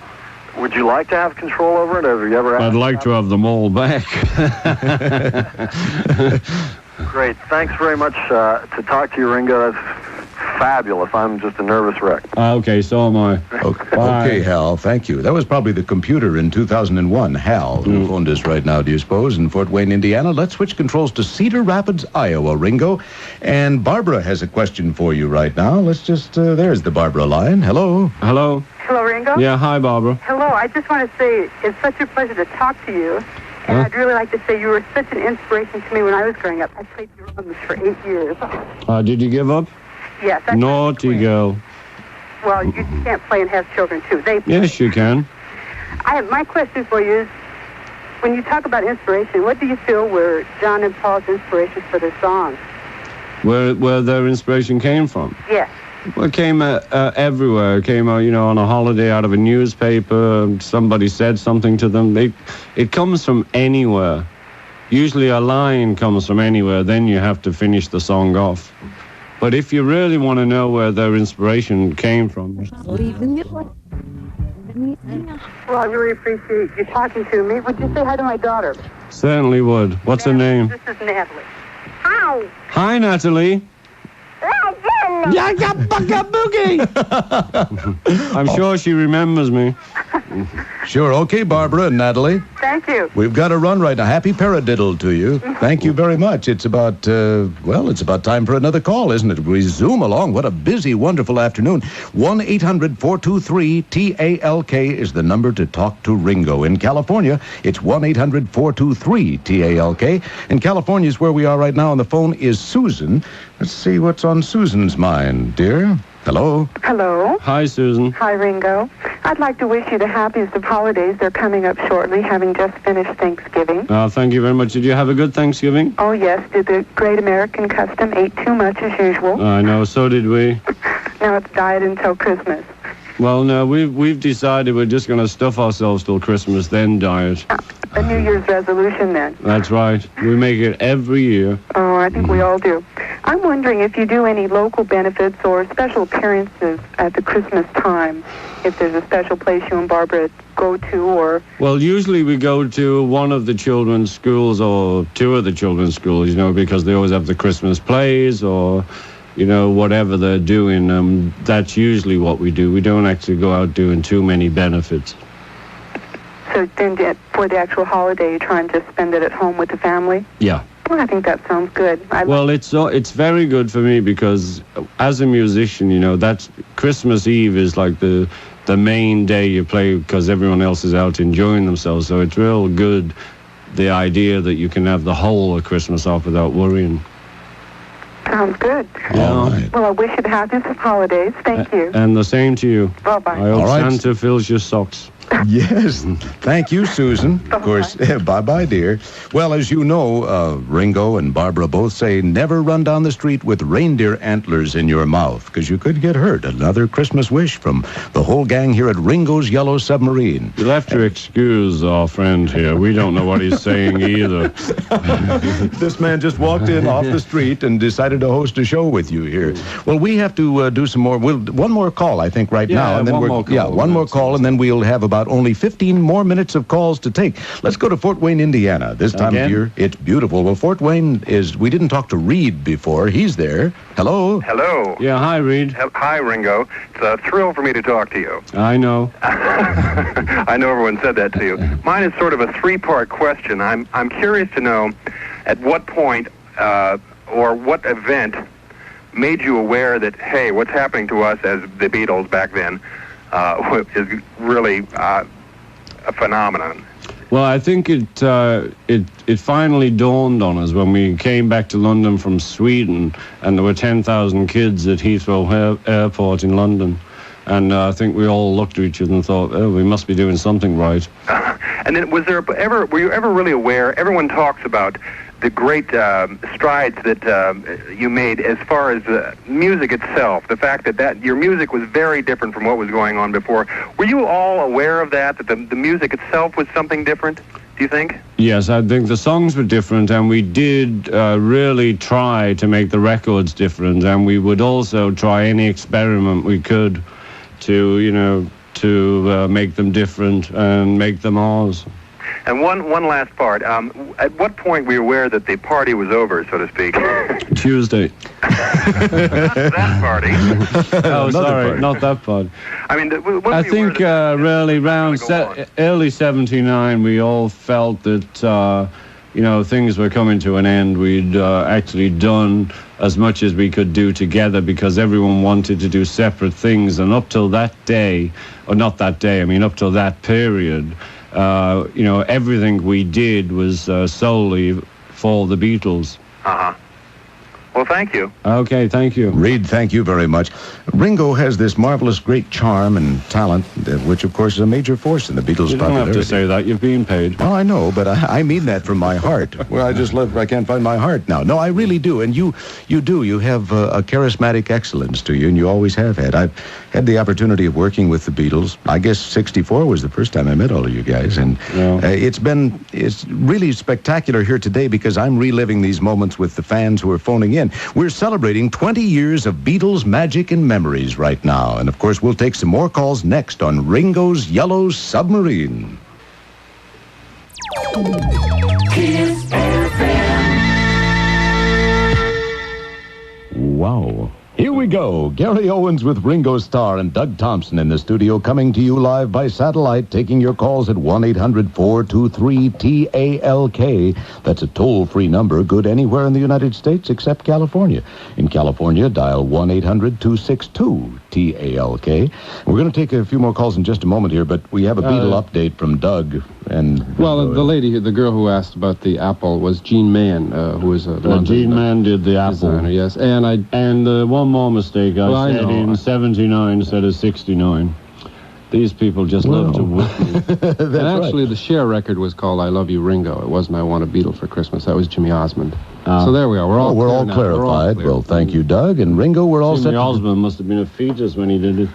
S5: Would you like to have control over it? Have you ever?
S2: I'd like to have them all back.
S5: Great. Thanks very much to talk to you, Ringo. That's
S12: fabulous. I'm just a nervous wreck.
S2: Okay, so am I.
S1: Okay, Hal, thank you. That was probably the computer in 2001, Hal, who phoned us right now, do you suppose, in Fort Wayne, Indiana. Let's switch controls to Cedar Rapids, Iowa, Ringo. And Barbara has a question for you right now. Let's just, there's the Barbara line. Hello.
S2: Hello.
S7: Hello, Ringo?
S2: Yeah, hi, Barbara.
S7: Hello, I just want to say it's such a pleasure to talk to you. And I'd really like to say you were such an inspiration to me when I was growing up. I played drums for 8 years.
S2: Did you give up?
S7: Yes.
S2: Naughty girl.
S7: Well, you can't play and have children, too.
S2: Yes, you can.
S7: My question for you is, when you talk about inspiration, what do you feel were John and Paul's inspirations for their songs?
S2: Where their inspiration came from?
S7: Yes.
S2: Well, it came everywhere. It came, on a holiday out of a newspaper. Somebody said something to them. It comes from anywhere. Usually a line comes from anywhere. Then you have to finish the song off. But if you really want to know where their inspiration came from...
S7: Well, I really appreciate you talking to me. Would you say hi to my daughter?
S2: Certainly would. What's her name?
S7: This is Natalie. Hi.
S2: Hi, Natalie. Boogie. I'm sure she remembers me.
S1: Sure. Okay, Barbara and Natalie.
S7: Thank you.
S1: We've got to run right now. Happy paradiddle to you. Thank you very much. It's about, it's about time for another call, isn't it? We zoom along. What a busy, wonderful afternoon. 1-800-423-TALK is the number to talk to Ringo. In California, it's 1-800-423-TALK. In California is where we are right now. On the phone is Susan. Let's see what's on Susan's mind, dear. Hello.
S3: Hello.
S2: Hi, Susan.
S3: Hi, Ringo. I'd like to wish you the happiest of holidays. They're coming up shortly, having just finished Thanksgiving.
S2: Thank you very much. Did you have a good Thanksgiving?
S3: Oh, yes. Did the great American custom. Ate too much as usual.
S2: I know. So did we.
S3: Now it's diet until Christmas.
S2: Well, no, we've decided we're just going to stuff ourselves till Christmas, then diet.
S3: A New Year's resolution, then.
S2: That's right. We make it every year.
S3: Oh, I think we all do. I'm wondering if you do any local benefits or special appearances at the Christmas time, if there's a special place you and Barbara go to, or...
S2: Well, usually we go to one of the children's schools or two of the children's schools, because they always have the Christmas plays or... whatever they're doing, that's usually what we do. We don't actually go out doing too many benefits.
S3: So then for the actual holiday, you try and just spend it at home with the family?
S2: Yeah.
S3: Well, I think that sounds good.
S2: It's very good for me because as a musician, that's Christmas Eve is like the main day you play because everyone else is out enjoying themselves. So it's real good, the idea that you can have the whole of Christmas off without worrying.
S3: Sounds good.
S2: Yeah. Right.
S3: Well, I wish you the happiest of holidays. Thank you.
S2: And the same to you.
S3: Bye-bye.
S2: I hope Santa fills your socks.
S1: Yes. Thank you, Susan. Of course. Bye-bye, dear. Well, as you know, Ringo and Barbara both say never run down the street with reindeer antlers in your mouth because you could get hurt. Another Christmas wish from the whole gang here at Ringo's Yellow Submarine.
S2: You'll have to excuse our friend here. We don't know what he's saying either.
S1: This man just walked in off the street and decided to host a show with you here. Well, we have to do some more. One more call, I think, right now. And then one more call, and then we'll have about only 15 more minutes of calls to take. Let's go to Fort Wayne, Indiana. This time of year, it's beautiful. Well, Fort Wayne we didn't talk to Reed before. He's there. Hello.
S5: Hello.
S2: Yeah, hi, Reed.
S5: Hi, Ringo. It's a thrill for me to talk to you.
S2: I know.
S5: I know everyone said that to you. Mine is sort of a three-part question. I'm curious to know at what point or what event made you aware that, hey, what's happening to us as the Beatles back then is really a phenomenon.
S2: Well, I think it finally dawned on us when we came back to London from Sweden, and there were 10,000 kids at Heathrow Airport in London, and I think we all looked at each other and thought, oh, we must be doing something right.
S5: And then were you ever really aware? Everyone talks about the great strides that you made as far as music itself, the fact that your music was very different from what was going on before. Were you all aware of that the music itself was something different, do you think?
S2: Yes, I think the songs were different, and we did really try to make the records different, and we would also try any experiment we could to make them different and make them ours.
S12: And one last part. At what point were you aware that the party was over, so to speak?
S2: Tuesday.
S12: That party.
S2: Oh, sorry,
S12: party.
S2: not that part.
S12: I mean,
S2: I think really around early 79, we all felt that, things were coming to an end. We'd actually done as much as we could do together because everyone wanted to do separate things. And up till that day, or not that day, I mean up till that period, everything we did was solely for the Beatles.
S12: Uh-huh. Well, thank you.
S2: Okay, thank you.
S1: Reed, thank you very much. Ringo has this marvelous, great charm and talent, which, of course, is a major force in the Beatles'
S2: popularity. You don't have to say that. You've been paid.
S1: Well, I know, but I mean that from my heart. Well, I can't find my heart now. No, I really do. And you do. You have a charismatic excellence to you, and you always have had. I've had the opportunity of working with the Beatles. I guess 64 was the first time I met all of you guys. And it's really spectacular here today because I'm reliving these moments with the fans who are phoning in. We're celebrating 20 years of Beatles magic and memories right now. And, of course, we'll take some more calls next on Ringo's Yellow Submarine.
S8: Kiss FM.
S1: Wow. Here we go. Gary Owens with Ringo Starr and Doug Thompson in the studio, coming to you live by satellite, taking your calls at 1-800-423-TALK. That's a toll-free number, good anywhere in the United States except California. In California, dial 1-800-262-TALK. We're going to take a few more calls in just a moment here, but we have a Beatle update from Doug.
S6: The girl who asked about the Apple was Jean Mann, who was
S2: Jean Mann did the Apple.
S6: Designer, yes,
S2: and one more mistake. I said in 79 instead of 69. These people just love to whip me.
S6: And actually, the Cher record was called "I Love You, Ringo." It wasn't "I Want a Beatle for Christmas." That was Jimmy Osmond. So there we are. We're all
S1: clarified. Well, thank you, Doug. And Ringo, we're all set.
S2: Jimmy Osmond must have been a fetus when he did it.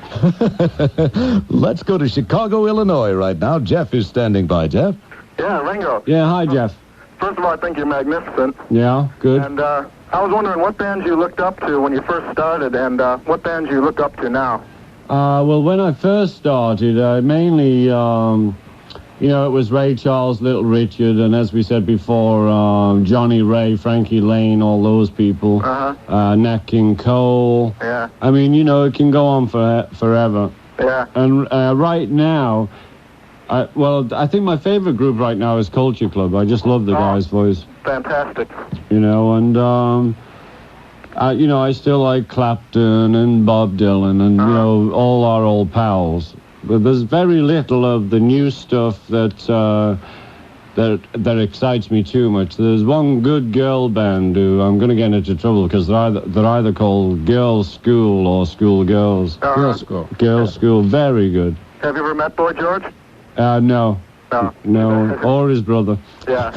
S1: Let's go to Chicago, Illinois right now. Jeff is standing by. Jeff?
S12: Yeah, Ringo.
S2: Yeah, hi, Jeff.
S12: First of all, I think you're magnificent.
S2: Yeah, good.
S12: And I was wondering what bands you looked up to when you first started and what bands you look up to now.
S2: Well, when I first started, I mainly, it was Ray Charles, Little Richard, and as we said before, Johnny Ray, Frankie Lane, all those people. Nat King Cole.
S12: Yeah.
S2: I mean, it can go on forever.
S12: Yeah.
S2: And right now, I think my favorite group right now is Culture Club. I just love the guy's voice.
S12: Fantastic.
S2: I still like Clapton and Bob Dylan and, all our old pals. But there's very little of the new stuff that excites me too much. There's one good girl band who I'm going to get into trouble because they're either called Girls School or School Girls.
S6: Girls School.
S2: Girls School, very good.
S12: Have you ever met Boy George?
S2: No. No, or his brother.
S12: Yeah.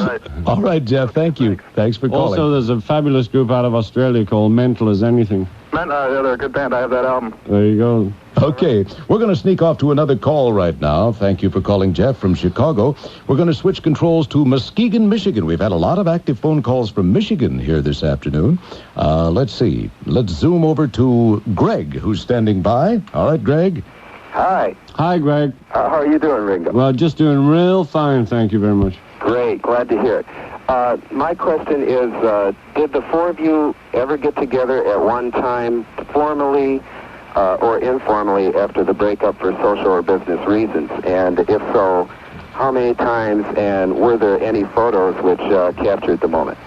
S12: Right.
S1: All right, Jeff, thank you. Thanks for calling.
S2: Also, there's a fabulous group out of Australia called Mental as Anything.
S12: They're a good band. I have that album.
S2: There you go.
S1: Okay, we're going to sneak off to another call right now. Thank you for calling, Jeff, from Chicago. We're going to switch controls to Muskegon, Michigan. We've had a lot of active phone calls from Michigan here this afternoon. Let's see. Let's zoom over to Greg, who's standing by. All right, Greg.
S13: Hi.
S2: Hi, Greg.
S13: How are you doing, Ringo?
S2: Well, just doing real fine, thank you very much.
S13: Great, glad to hear it. My question is, did the four of you ever get together at one time, formally or informally, after the breakup for social or business reasons? And if so, how many times, and were there any photos which captured the moment?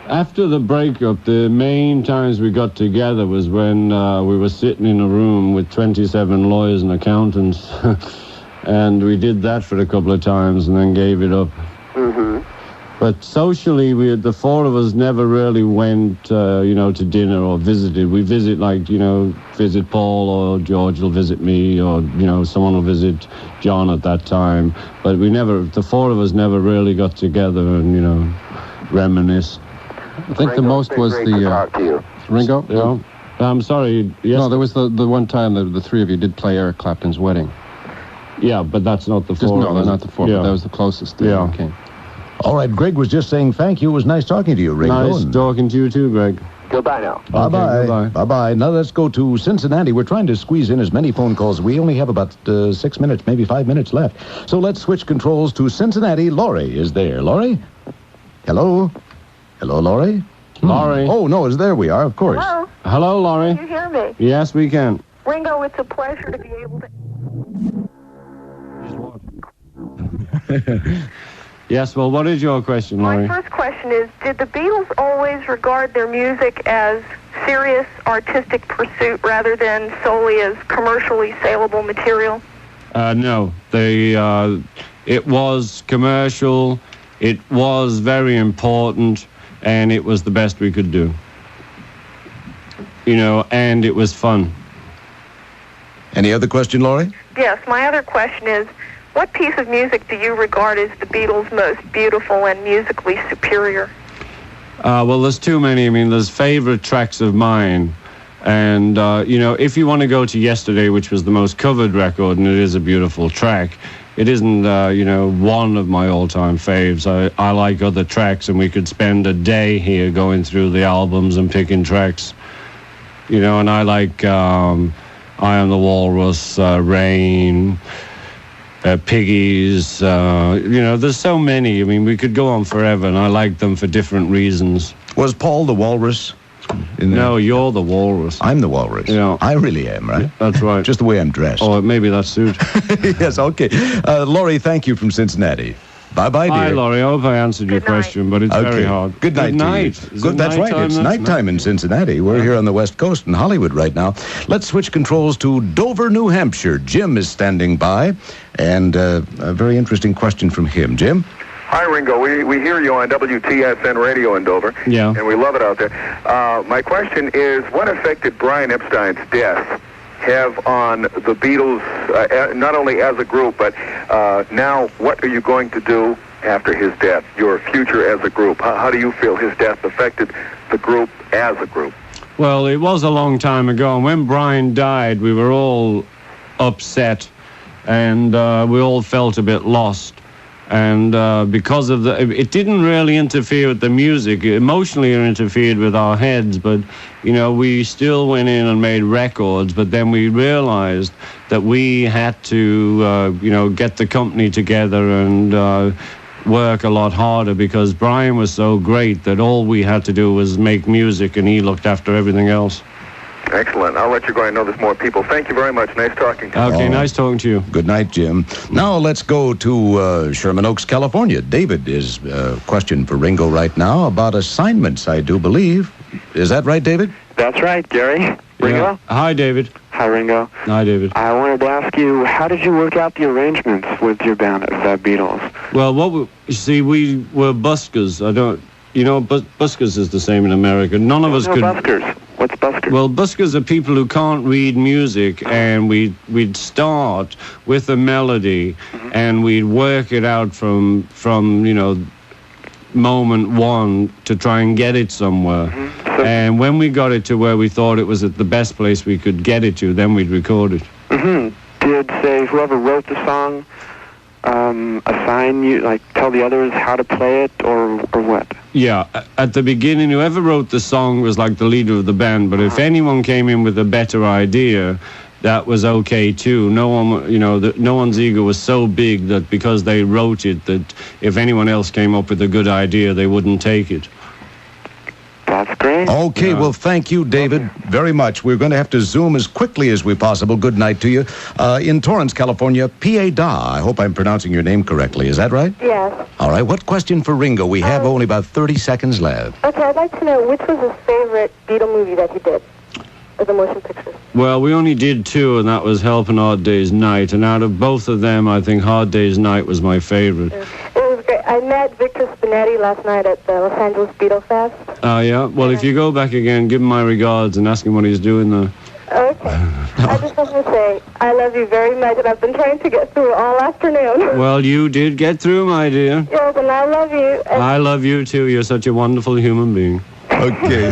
S2: After the breakup, the main times we got together was when we were sitting in a room with 27 lawyers and accountants. And we did that for a couple of times and then gave it up.
S13: Mm-hmm.
S2: But socially, the four of us never really went, to dinner or visited. We visit, visit Paul, or George will visit me, or, someone will visit John at that time. But the four of us never really got together and, reminisced.
S6: I think
S13: Ringo,
S6: the most was
S13: the... talk to you.
S6: Ringo?
S2: Yeah. I'm sorry. Yes.
S6: No, there was the one time the three of you did play Eric Clapton's wedding.
S2: Yeah, but that's not the four.
S6: No, that's not the four, but that was the closest thing that came.
S1: All right, Greg was just saying thank you. It was nice talking to you, Ringo.
S2: Nice talking to you too, Greg.
S13: Goodbye now.
S1: Bye-bye.
S2: goodbye.
S1: Bye-bye. Now let's go to Cincinnati. We're trying to squeeze in as many phone calls. We only have about 6 minutes, maybe 5 minutes left. So let's switch controls to Cincinnati. Laurie is there. Laurie? Hello? Hello, Laurie?
S2: Laurie.
S1: Oh, no, there we are, of course.
S3: Hello?
S2: Hello, Laurie.
S3: Can you hear me?
S2: Yes, we can.
S3: Ringo, it's a pleasure to be able to...
S2: Yes, well, what is your question, Laurie?
S3: My first question is, did the Beatles always regard their music as serious artistic pursuit rather than solely as commercially saleable material?
S2: No. It was commercial, it was very important, and it was the best we could do. And it was fun.
S1: Any other question, Laurie?
S3: Yes, my other question is, what piece of music do you regard as the Beatles' most beautiful and musically superior?
S2: Well, there's too many. I mean, there's favorite tracks of mine. And, if you want to go to Yesterday, which was the most covered record, and it is a beautiful track, it isn't, one of my all-time faves. I like other tracks, and we could spend a day here going through the albums and picking tracks. And I like I Am the Walrus, Rain... Piggies, there's so many. I mean, we could go on forever, and I like them for different reasons.
S1: Was Paul the Walrus?
S2: No, you're the Walrus.
S1: I'm the Walrus.
S2: Yeah.
S1: I really am, right?
S2: That's right.
S1: Just the way I'm dressed.
S2: Oh, maybe that suit.
S1: Yes, okay. Laurie, thank you from Cincinnati. Bye-bye, dear.
S2: Hi, Laurie. I hope I answered your question, but it's very hard.
S1: Good night. Good. That's right. It's nighttime in Cincinnati. We're here on the West Coast in Hollywood right now. Let's switch controls to Dover, New Hampshire. Jim is standing by, and a very interesting question from him. Jim?
S12: Hi, Ringo. We hear you on WTSN radio in Dover.
S2: Yeah.
S12: And we love it out there. My question is, what effect did Brian Epstein's death have on the Beatles, not only as a group, but now what are you going to do after his death, your future as a group? How do you feel his death affected the group as a group?
S2: Well, it was a long time ago, and when Brian died, we were all upset, and we all felt a bit lost. And because of it didn't really interfere with the music. Emotionally, it interfered with our heads, but, we still went in and made records, but then we realized that we had to, get the company together and work a lot harder, because Brian was so great that all we had to do was make music, and he looked after everything else.
S12: Excellent. I'll let you go. I know there's more people. Thank you very much. Nice talking to you.
S2: Okay, nice talking to you.
S1: Good night, Jim. Now let's go to Sherman Oaks, California. David is a question for Ringo right now about assignments, I do believe. Is that right, David?
S14: That's right, Gary. Ringo?
S2: Yeah. Hi, David.
S14: Hi, Ringo.
S2: Hi, David.
S14: I wanted to ask you, how did you work out the arrangements with your band, the Beatles?
S2: Well, we were buskers. Buskers is the same in America. None of us could...
S14: buskers. What's buskers?
S2: Well, buskers are people who can't read music, and we'd start with a melody, and we'd work it out from moment one to try and get it somewhere. And when we got it to where we thought it was at the best place we could get it to, then we'd record it.
S14: Did, say, whoever wrote the song assign you, tell the others how to play it, or what?
S2: Yeah, at the beginning, whoever wrote the song was like the leader of the band, but if anyone came in with a better idea, that was okay too. No one, no one's ego was so big that because they wrote it, that if anyone else came up with a good idea, they wouldn't take it.
S14: That's great.
S1: Okay, well, thank you, David, very much. We're going to have to zoom as quickly as we possible. Good night to you. In Torrance, California, P.A. Da. I hope I'm pronouncing your name correctly. Is that right?
S3: Yes.
S1: All right, what question for Ringo? We have only about 30 seconds left.
S3: Okay, I'd like to know which was his favorite Beatle movie that he did, as a motion picture.
S2: Well, we only did two, and that was Help and Hard Day's Night. And out of both of them, I think Hard Day's Night was my favorite.
S3: It was great. I met Victor Spinetti last night at the Los Angeles Beatlefest.
S2: Yeah? Well, if you go back again, give him my regards and ask him what he's doing there.
S3: Okay. I just want to say, I love you very much, and I've been trying to get through all afternoon.
S2: Well, you did get through, my dear.
S3: Yes, and I love you.
S2: I love you, too. You're such a wonderful human being.
S1: Okay.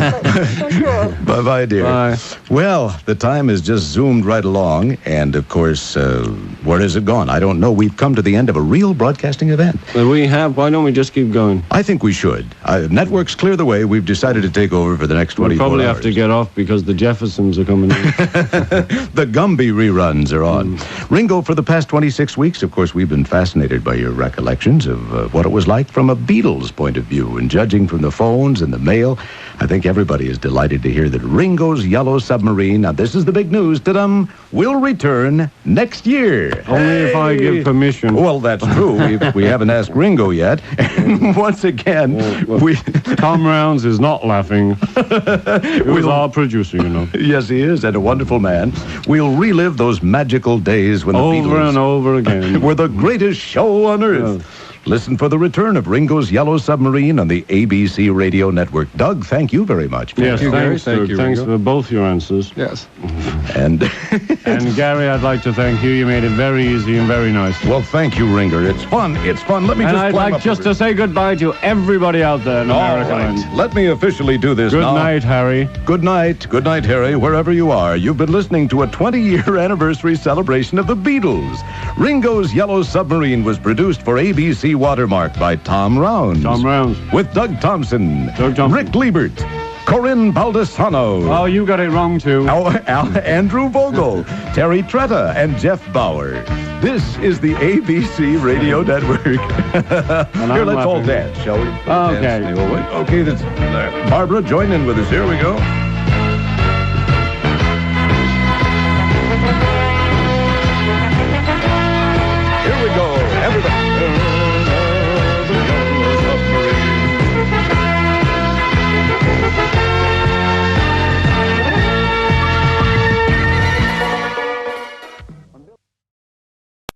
S1: Bye-bye, dear.
S2: Bye.
S1: Well, the time has just zoomed right along, and of course, where has it gone? I don't know. We've come to the end of a real broadcasting event.
S2: We have. Why don't we just keep going?
S1: I think we should. Networks clear the way. We've decided to take over for the next 24
S2: hours. We probably
S1: hours.
S2: have to get off because the Jeffersons are coming in.
S1: The Gumby reruns are on. Ringo, for the past 26 weeks, of course, we've been fascinated by your recollections of what it was like from a Beatles point of view. And judging from the phones and the mail, I think everybody is delighted to hear that Ringo's Yellow Submarine, now this is the big news, ta-dum, will return next year.
S2: Only if I give permission.
S1: Well, that's true. We haven't asked Ringo yet. And once again,
S2: Tom Rounds is not laughing. He's our producer, you know.
S1: Yes, he is, and a wonderful man. We'll relive those magical days when the Beatles...
S2: Over and over again.
S1: ...were the greatest show on earth. Yeah. Listen for the return of Ringo's Yellow Submarine on the ABC Radio Network. Doug, thank you very much.
S2: Yes, thanks,
S6: thank you,
S2: thanks
S6: Ringo.
S2: for both your answers.
S6: Yes.
S1: And
S2: Gary, I'd like to thank you. You made it very easy and very nice.
S1: Well, thank you, Ringer. It's fun. It's fun. Let me
S2: and
S1: just
S2: I'd like just to say goodbye to everybody out there in America.
S1: All right. Let me officially do this
S2: now.
S1: Good
S2: night, Harry.
S1: Good night. Good night, Harry, wherever you are. You've been listening to a 20-year anniversary celebration of the Beatles. Ringo's Yellow Submarine was produced for ABC Watermark by Tom Rounds.
S2: Tom Rounds.
S1: With Doug Thompson. Rick Liebert. Corinne Baldessano.
S2: Oh, you got it wrong, too.
S1: Andrew Vogel. Terry Tretta and Jeff Bauer. This is the ABC Radio Network. Here, let's all dance, shall we?
S2: Okay.
S1: Okay, that's Barbara, join in with us. Here we go.